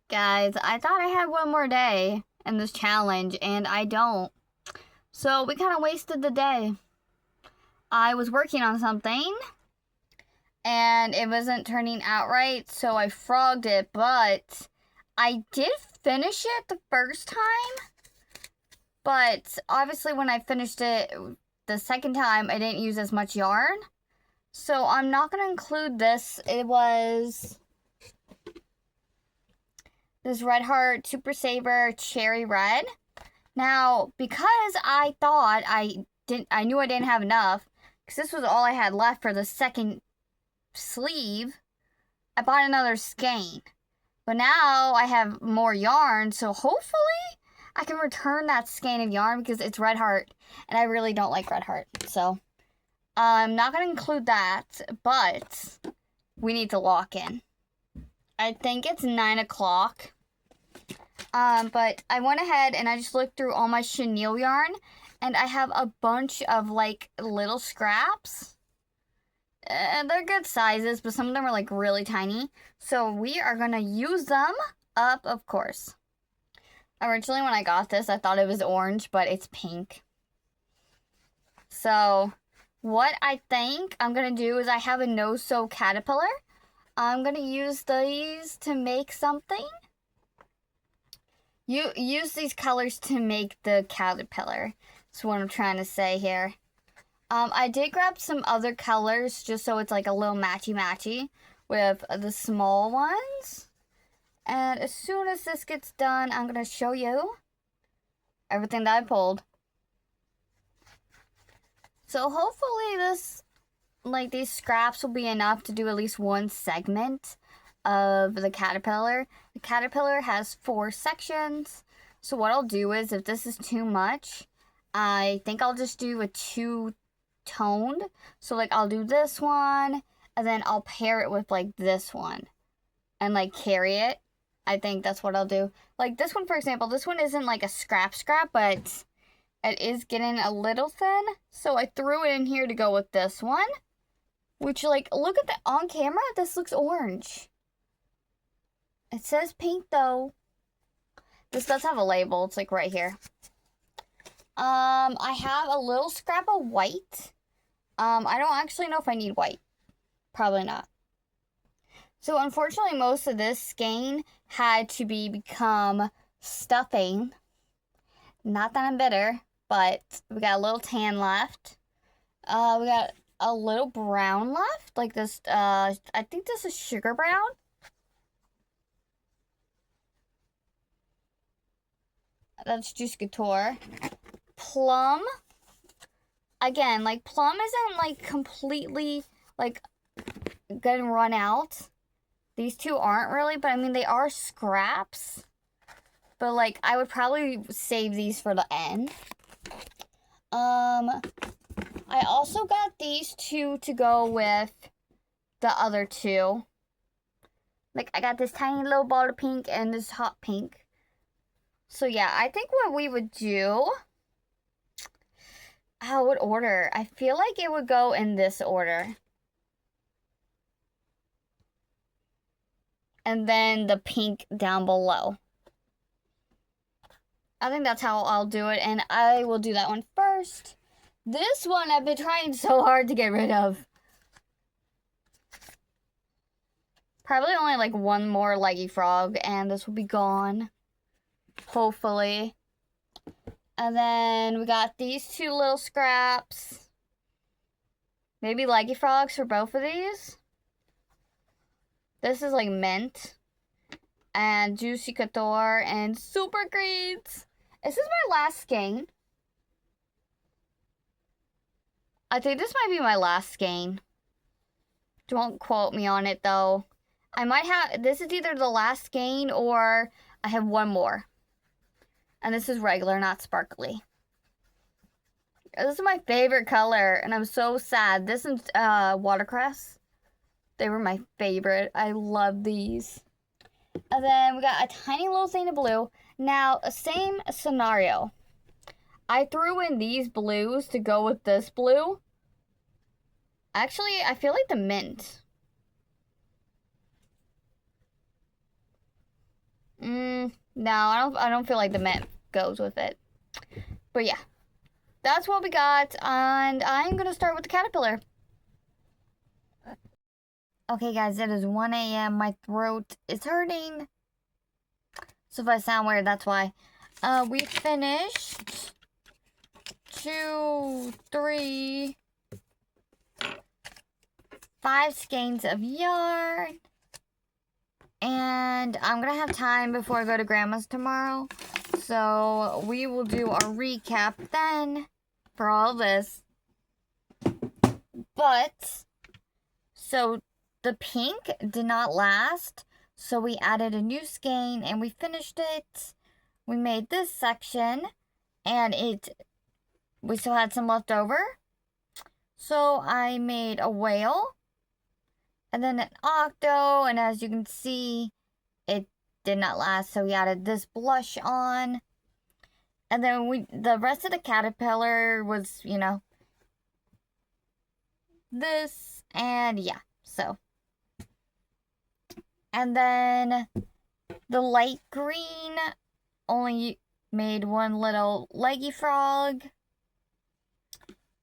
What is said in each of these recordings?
Guys, I thought I had one more day in this challenge, and I don't. So we kind of wasted the day. I was working on something, and it wasn't turning out right, so I frogged it, but I did finish it the first time. But obviously when I finished it the second time, I didn't use as much yarn. So I'm not going to include this. It was this Red Heart Super Saver Cherry Red. Now, because I thought I knew I didn't have enough, because this was all I had left for the second sleeve, I bought another skein. But now I have more yarn, so hopefully I can return that skein of yarn because it's Red Heart, and I really don't like Red Heart. So I'm not going to include that, but we need to lock in. I think it's 9 o'clock. But I went ahead and I just looked through all my chenille yarn, and I have a bunch of like little scraps. They're good sizes, but some of them are like really tiny. So we are gonna use them up, of course. Originally when I got this, I thought it was orange, but it's pink. So what I think I'm gonna do is I have a no-sew caterpillar. I'm gonna use these to make something. You use these colors to make the caterpillar. That's what I'm trying to say here. I did grab some other colors just so it's like a little matchy-matchy with the small ones. And as soon as this gets done, I'm going to show you everything that I pulled. So hopefully these scraps will be enough to do at least one segment of the caterpillar. The caterpillar has 4 sections. So what I'll do is, if this is too much, I think I'll just do a 2-toned. So like I'll do this one, and then I'll pair it with like this one and like carry it. I think that's what I'll do. Like this one, for example, this one isn't like a scrap, but it is getting a little thin. So I threw it in here to go with this one, which, like, look at that on camera. This looks orange. It says pink though. This does have a label. It's like right here. I have a little scrap of white. I don't actually know if I need white. Probably not. So unfortunately, most of this skein had to become stuffing. Not that I'm bitter, but we got a little tan left. We got a little brown left, like this. I think this is sugar brown. That's Juicy Couture. Plum. Again, like plum isn't like completely like gonna run out. These two aren't really, but I mean they are scraps. But like I would probably save these for the end. I also got these two to go with the other two. Like I got this tiny little ball of pink and this hot pink. So yeah, I think what we would do, what order? I feel like it would go in this order. And then the pink down below. I think that's how I'll do it, and I will do that one first. This one I've been trying so hard to get rid of. Probably only like one more leggy frog, and this will be gone. Hopefully. And then we got these 2 little scraps. Maybe leggy frogs for both of these. This is like mint. And Juicy Couture and Super Greens. Is this my last skein? I think this might be my last skein. Don't quote me on it though. I might have, this is either the last skein or I have one more. And this is regular, not sparkly. This is my favorite color, and I'm so sad. This and watercress, they were my favorite. I love these. And then we got a tiny little thing of blue. Now, same scenario. I threw in these blues to go with this blue. Actually, I feel like the mint. No, I don't feel like the matte goes with it. But yeah, that's what we got, and I'm gonna start with the caterpillar. Okay, guys, it is 1 a.m. My throat is hurting. So if I sound weird, that's why. We finished 2, 3, 5 skeins of yarn. And I'm gonna have time before I go to Grandma's tomorrow. So we will do our recap then for all this. But, so the pink did not last. So we added a new skein and we finished it. We made this section and we still had some left over. So I made a whale and then an octo, and as you can see, it did not last, so we added this blush on. And then the rest of the caterpillar was, you know, this, and yeah, so. And then the light green only made one little leggy frog.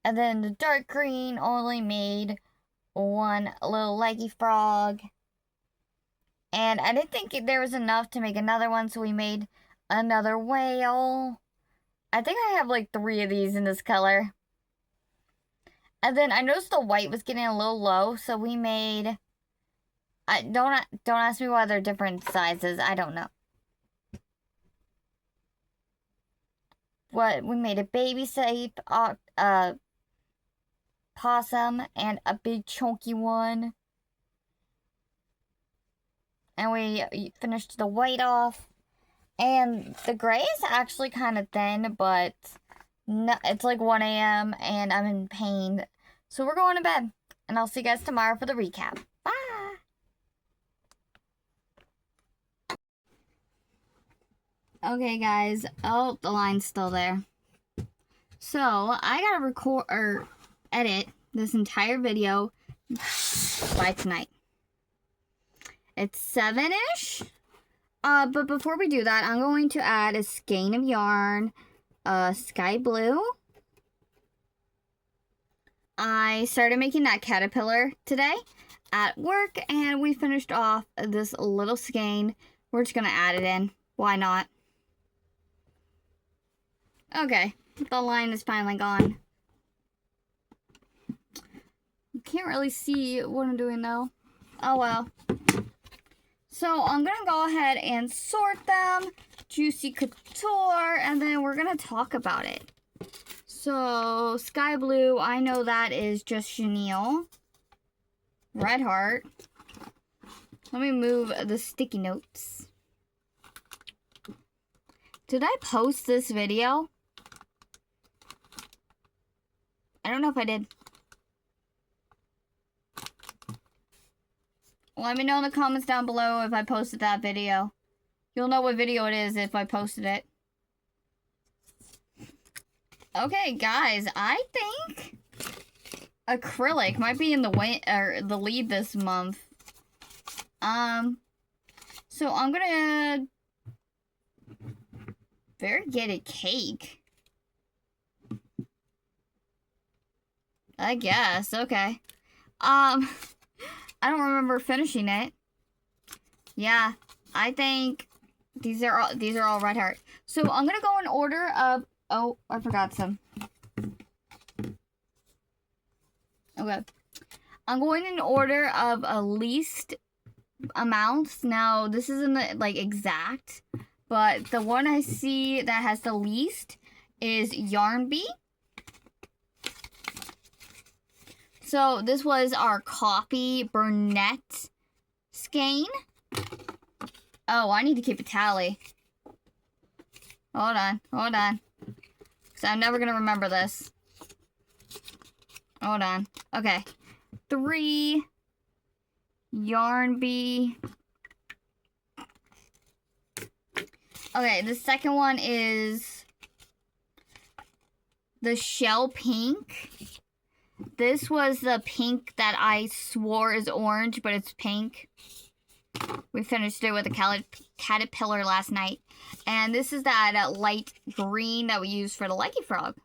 And then the dark green only made one little leggy frog. And I didn't think there was enough to make another one, so we made another whale. I think I have like 3 of these in this color. And then I noticed the white was getting a little low, so we made... don't ask me why they're different sizes. I don't know. We made a baby safe, possum, and a big chunky one. And we finished the white off. And the gray is actually kind of thin, but no, it's like 1 a.m. and I'm in pain. So we're going to bed. And I'll see you guys tomorrow for the recap. Bye! Okay, guys. Oh, the line's still there. So, I gotta record or edit this entire video by tonight. It's 7-ish. But before we do that, I'm going to add a skein of yarn, sky blue. I started making that caterpillar today at work, and we finished off this little skein. We're just gonna add it in. Why not? Okay, the line is finally gone. You can't really see what I'm doing though. Oh well. So I'm going to go ahead and sort them, Juicy Couture, and then we're going to talk about it. So, Sky Blue, I know that is just chenille. Red Heart. Let me move the sticky notes. Did I post this video? I don't know if I did. Let me know in the comments down below if I posted that video. You'll know what video it is if I posted it. Okay, guys, I think acrylic might be in the lead this month. So I'm gonna variegated cake. I guess, okay. I don't remember finishing it. Yeah, I think these are all Red Heart. So I'm gonna go in order of. Oh, I forgot some. Okay, I'm going in order of least amounts. Now this isn't like exact, but the one I see that has the least is Yarn Bee. So this was our Coffee Burnett skein. Oh, I need to keep a tally. Hold on. Because I'm never going to remember this. Hold on. Okay. 3 Yarn Bee. Okay, the second one is the Shell Pink. This was the pink that I swore is orange, but it's pink. We finished it with a caterpillar last night. And this is that light green that we use for the Lucky Frog.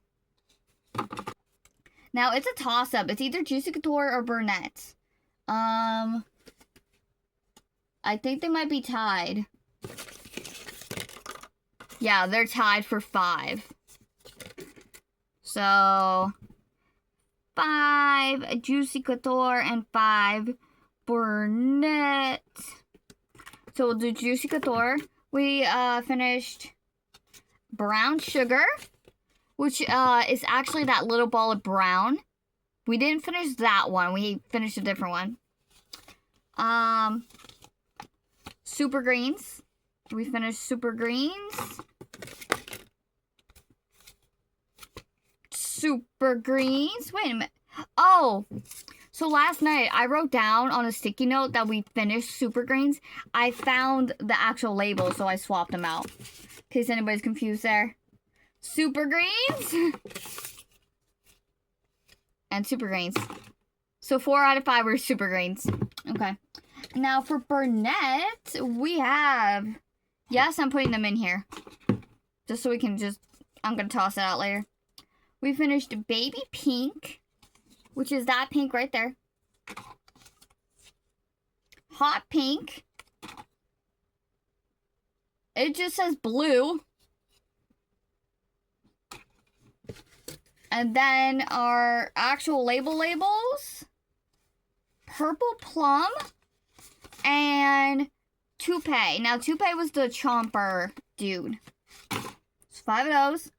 Now, it's a toss-up. It's either Juicy Couture or Burnett. I think they might be tied. Yeah, they're tied for 5. So, 5 Juicy Couture and 5 Burnett. So we'll do Juicy Couture. We finished Brown Sugar, which is actually that little ball of brown. We didn't finish that one. We finished a different one. Super Greens. We finished Super Greens. Super Greens. Wait a minute. Oh, so last night I wrote down on a sticky note that we finished Super Greens. I found the actual label, so I swapped them out. In case anybody's confused there. Super Greens. And Super Greens. So 4 out of 5 were Super Greens. Okay. Now for Burnett, we have... Yes, I'm putting them in here. Just so we can just... I'm going to toss it out later. We finished Baby Pink, which is that pink right there. Hot Pink. It just says blue. And then our actual labels. Purple Plum and Toupee. Now, Toupee was the chomper dude. It's 5 of those.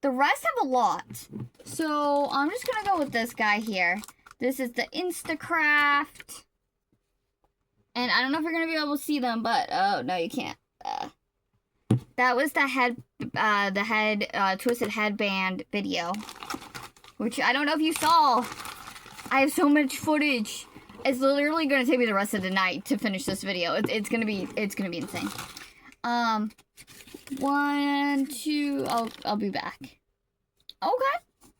The rest have a lot. So, I'm just gonna go with this guy here. This is the Instacraft. And I don't know if you're gonna be able to see them, but, oh, no, you can't. That was the Twisted Headband video. Which, I don't know if you saw. I have so much footage. It's literally gonna take me the rest of the night to finish this video. It's gonna be insane. 1, 2, I'll be back. Okay.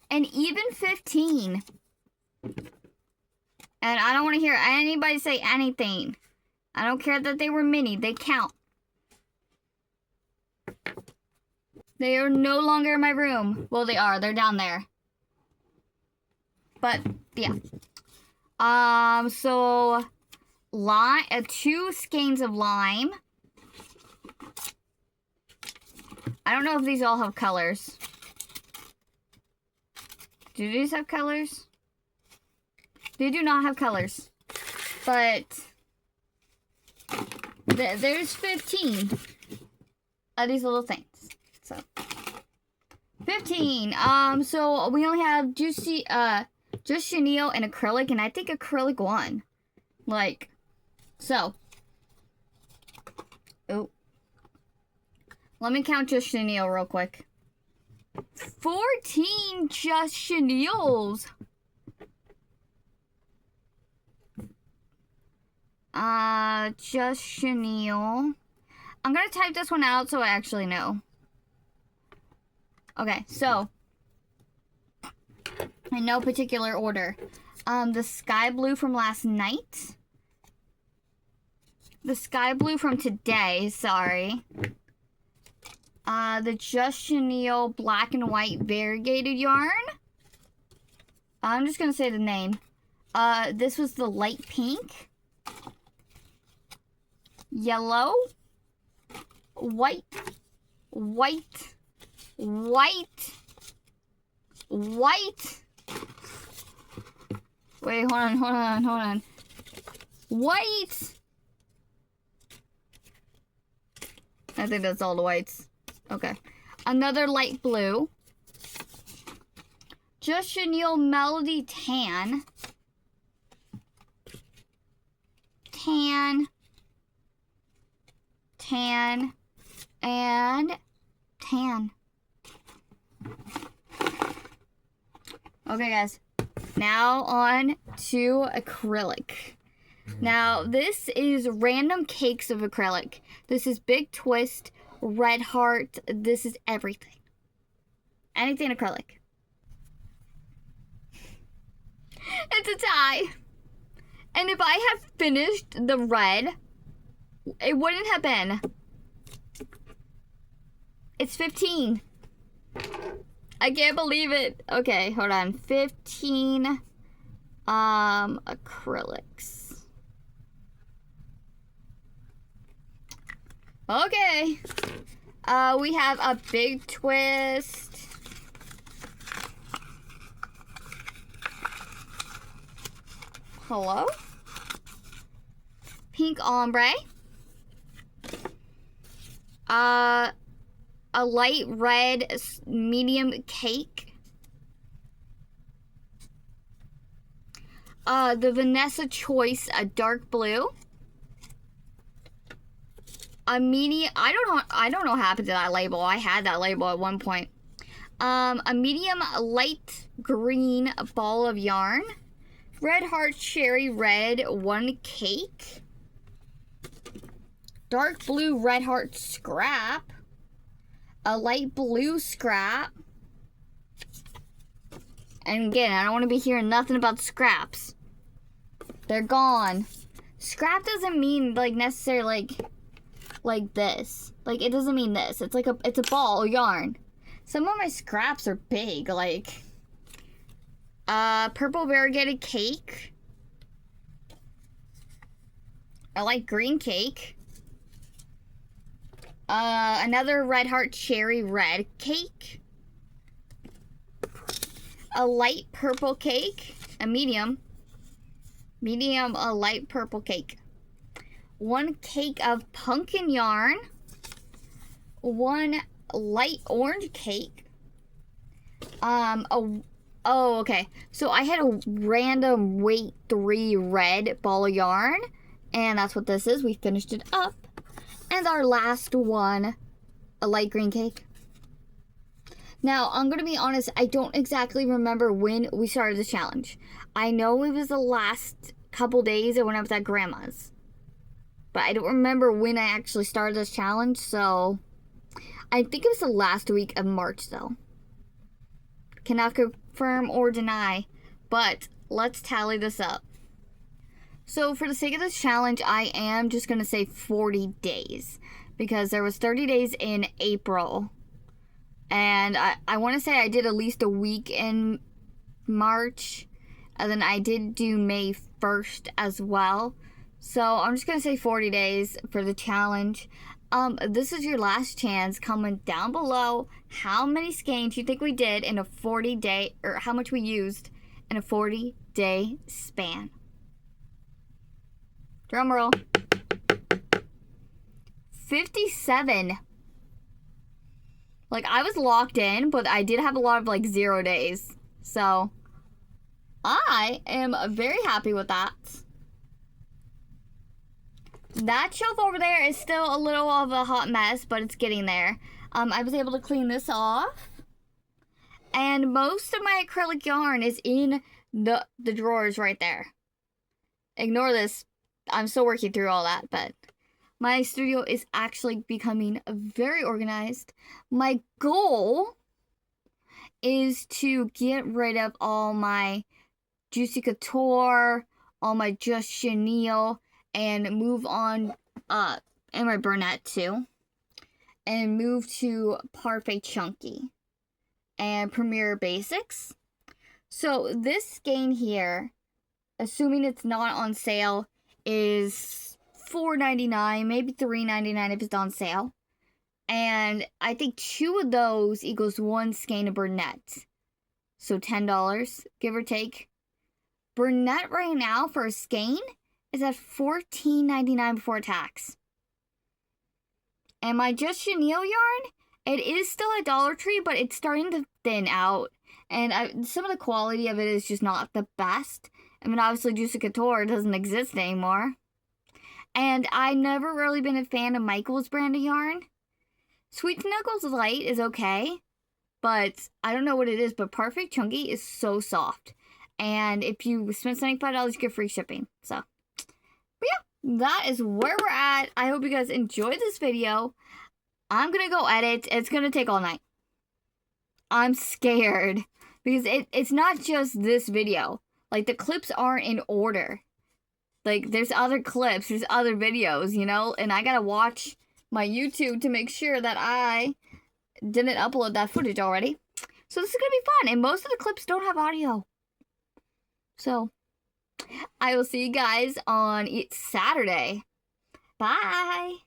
And even 15. And I don't want to hear anybody say anything. I don't care that they were mini. They count. They are no longer in my room. Well, they are. They're down there. But, yeah. So, lime, 2 skeins of lime. I don't know if these all have colors. Do these have colors? They do not have colors. But, there's 15 of these little things. So, 15. So we only have Juicy, just chenille and acrylic, and I think acrylic won. Like, so. Oh. Let me count just chenille real quick. 14 just chenilles. Just chenille. I'm gonna type this one out so I actually know. Okay, so in no particular order. The sky blue from last night. The sky blue from today, sorry. The Just Chenille black and white variegated yarn. I'm just gonna say the name. This was the light pink. Yellow. White. White. White. White. Wait, hold on. White. I think that's all the whites. Okay. Another light blue. Just Chenille Melody Tan. Tan. And tan. Okay, guys. Now on to acrylic. Now, this is random cakes of acrylic. This is Big Twist, Red Heart. This is everything. Anything acrylic. It's a tie. And if I had finished the red, it wouldn't have been. It's 15. I can't believe it. Okay, hold on. 15 acrylics. Okay. We have a big twist. Hello? Pink ombre. A light red medium cake. The Vanessa Choice, a dark blue. A medium, I don't know what happened to that label. I had that label at one point. A medium light green ball of yarn. Red Heart Cherry Red, one cake. Dark blue Red Heart scrap. A light blue scrap. And again, I don't want to be hearing nothing about scraps. They're gone. Scrap doesn't mean like necessarily like this. Like it doesn't mean this. It's like it's a ball of yarn. Some of my scraps are big, like purple variegated cake. I like green cake. Another Red Heart Cherry Red cake. A light purple cake. A medium, a light purple cake. One cake of pumpkin yarn. One light orange cake. Oh, okay. So I had a random weight 3 red ball of yarn. And that's what this is. We finished it up. And our last one, a light green cake. Now, I'm going to be honest, I don't exactly remember when we started this challenge. I know it was the last couple days when I was at Grandma's. But I don't remember when I actually started this challenge, so I think it was the last week of March, though. Cannot confirm or deny, but let's tally this up. So for the sake of this challenge, I am just going to say 40 days. Because there was 30 days in April. And I want to say I did at least a week in March. And then I did do May 1st as well. So I'm just going to say 40 days for the challenge. This is your last chance. Comment down below how many skeins you think we did in a 40-day, or how much we used in a 40-day span. Drum roll. 57. Like, I was locked in, but I did have a lot of, like, 0 days. So, I am very happy with that. That shelf over there is still a little of a hot mess, but it's getting there. I was able to clean this off. And most of my acrylic yarn is in the drawers right there. Ignore this. I'm still working through all that, but my studio is actually becoming very organized. My goal is to get rid of all my Juicy Couture, all my Just Chenille, and move on, and my Bernat too, and move to Parfait Chunky and Premier Basics. So this skein here, assuming it's not on sale, is $4.99, maybe $3.99 if it's on sale. And I think 2 of those equals 1 skein of Bernat. So $10, give or take. Bernat right now for a skein is at $14.99 before tax. And my Just Chenille yarn, it is still at Dollar Tree, but it's starting to thin out. And some of the quality of it is just not the best. I mean, obviously, Juicy Couture doesn't exist anymore. And I've never really been a fan of Michael's brand of yarn. Sweet Snuggles Light is okay, but I don't know what it is, but Parfait Chunky is so soft. And if you spend $75, you get free shipping. So, but yeah, that is where we're at. I hope you guys enjoyed this video. I'm going to go edit. It's going to take all night. I'm scared because it's not just this video. Like, the clips aren't in order. Like, there's other clips, there's other videos, you know? And I gotta watch my YouTube to make sure that I didn't upload that footage already. So this is gonna be fun. And most of the clips don't have audio. So, I will see you guys on Saturday. Bye!